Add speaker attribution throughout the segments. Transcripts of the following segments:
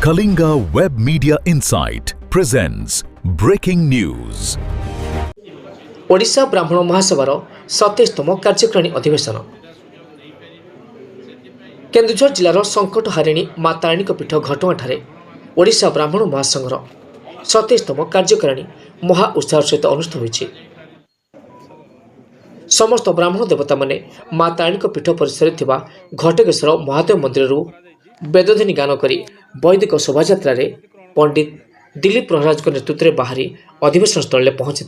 Speaker 1: Kalinga Web Media Insight presents breaking news.
Speaker 2: Odisha ब्राह्मण महासभार 27तम कार्यकारिणी अधिवेशन केन्दुझर जिलार संकट हारिणी मां तारिणी पीठ घटगाँठारे ओडिशा ब्राह्मण महासंघर 27तम कार्यकारिणी महा उत्साह सहित अनुष्ठित होइछि। समस्त ब्राह्मण देवता माने मां तारिणी पीठ परिसर थिबा घटकेश्वर महादेव मंदिर वेदध्वनि गान करी वैदिक शोभायात्रा पंडित दिलीप प्रहराज नेतृत्व में बाहरी अधिवेशन स्थल पहुंची।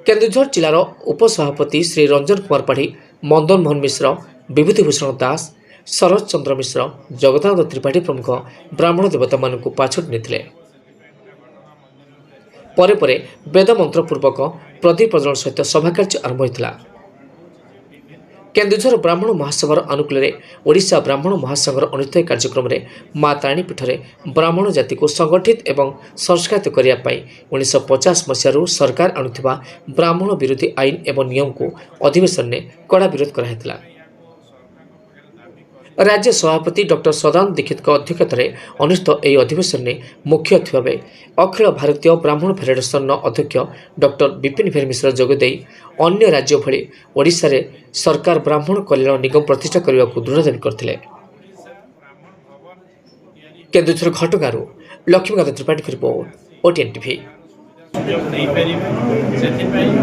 Speaker 2: केन्दुझर जिलार उपसभापति श्री रंजन कुमार पाढ़ी, मदन मोहन मिश्र, विभूतिभूषण दास, शरद चंद्र मिश्र, जगदानंद त्रिपाठी प्रमुख ब्राह्मण देवता मानक पाछोट नेथिले। परे परे वेद मंत्र पूर्वक प्रदीप प्रज्वलन सहित सभाकार्य आरंभ होता। केन्दुझर ब्राह्मण महासभार अनुकूल ओडिशा ब्राह्मण महासंघर अनुष्ठित कार्यक्रम में मां तारिणी पीठ में ब्राह्मण जाति को संगठित एवं संस्कृत करने 1950 मसीह सरकार आणुथिबा ब्राह्मण विरोधी आईन एवं नियम को अधिवेशन में कड़ा विरोध कराइथिला। राज्य सभापति डॉक्टर सदानंद दीक्षित अध्यक्षतार अनुष्ठित यह अधिवेशन में मुख्य थिबाबे अखिल भारतीय ब्राह्मण फेडरेशन अध्यक्ष डॉक्टर विपिन भेर मिश्र जोगदे अन्य राज्य भली ओडिशा रे सरकार ब्राह्मण कल्याण निगम प्रतिष्ठा करने को दृढ़ दावी करथिले। केन्दुझर घटगाँरू लक्ष्मीकांत त्रिपाठी की रिपोर्ट, ओटीएन टीवी।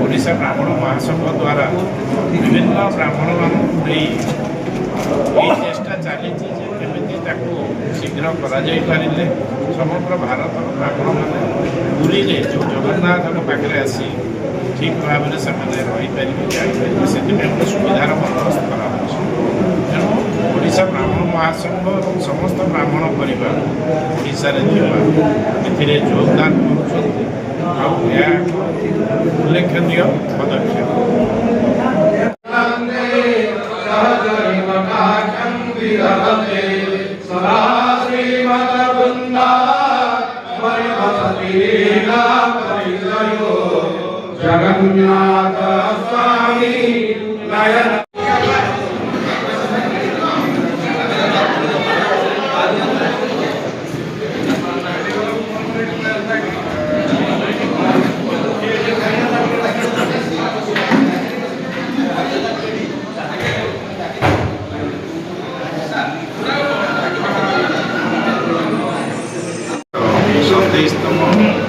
Speaker 3: ओडिशा ब्राह्मण महासंघ द्वारा विभिन्न ब्राह्मण चेष्टा चली शीघ्र कर समग्र भारत ब्राह्मण मैंने पुरी जो जगन्नाथ पाखे आसी ठीक भाव में से रहीपर से सुविधार बंदोबस्त कर तेणु ओडिशा ब्राह्मण महासंघ और समस्त ब्राह्मण परिवार ओडिशा रे योगदान कर उल्लेखनीय पदक्षेप।
Speaker 4: जगन्नाथ स्वामी नयन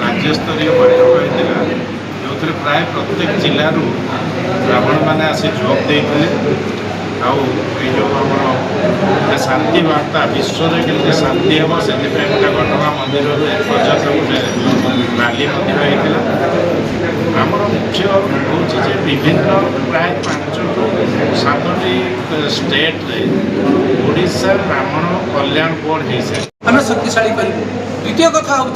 Speaker 4: राज्यस्तरीय बैठक होता जो प्राय प्रत्येक जिलूर ब्राह्मण मैंने आसी जोग देते जो आम शांति वार्ता विश्व के शांति हम से गोटे घटगाँ मंदिर पर्यटक गोटे रैली होता। आमर मुख्य हूँ विभिन्न प्राय 5-7 स्टेट ओडिशा ब्राह्मण कल्याण बोर्ड हो सारे
Speaker 5: आम शक्तिशाली करूँ। द्वितीय कथा हूँ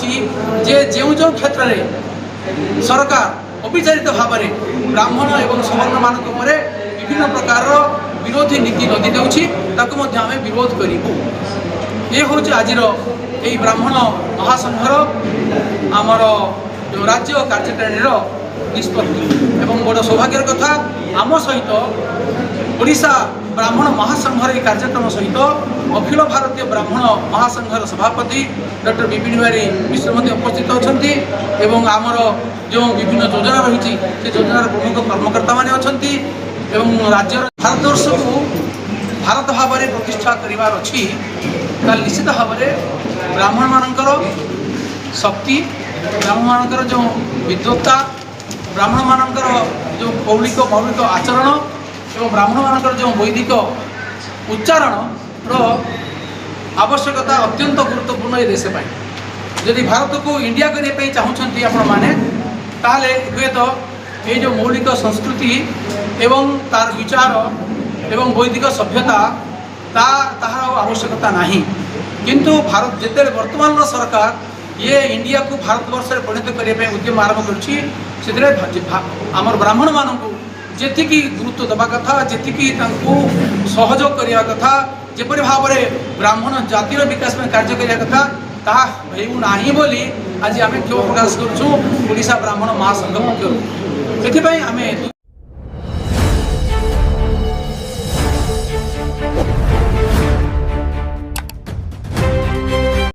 Speaker 5: जो क्षेत्र में सरकार अविचारित भाव में ब्राह्मण एवं सवर्ण मान विभिन्न प्रकार विरोधी नीति नदी देउछि आम विरोध करूँ। ये हूँ आज यही ब्राह्मण महासंघर आमर जो राज्य कार्यकारिणी निष्पत्ति एवं बड़ सौभाग्यर कथा आम सहित ओडिशा ब्राह्मण महासंघर कार्यक्रम सहित अखिल भारतीय ब्राह्मण महासंघर सभापति डॉक्टर विपिन भाई मिश्र उपस्थित अच्छा आमर जो विभिन्न योजना रही से योजनार प्रमुख कर्मकर्ता मैंने अच्छा राज्य भारतवर्ष को भारत भाव में प्रतिष्ठा करार अच्छी निश्चित भाव में ब्राह्मण मानकर शक्ति, ब्राह्मण मानकर जो विद्वत्ता, ब्राह्मण मानकर जो मौलिक आचरण एवं ब्राह्मण मानकर जो वैदिक उच्चारण आवश्यकता अत्यंत गुरुत्वपूर्ण ये देश जदि भारत को इंडिया करने चाहते आपण मैंने ताले हुए तो ये जो मौलिक संस्कृति एवं तार विचार एवं वैदिक सभ्यता तार आवश्यकता नहीं। किंतु भारत जिते वर्तमान सरकार ये इंडिया को भारतवर्ष में परिणत करने उद्यम आरंभ कर ब्राह्मण मानू जी गुरुत्व देवा कथा जी सहयोग करने कथा जेपरि भाव में ब्राह्मण जातिर विकास में कार्य करने कथा ताहा होना बोली आज आम क्षोभ प्रकाश करूँ ओडिशा ब्राह्मण महासंघ पक्षर।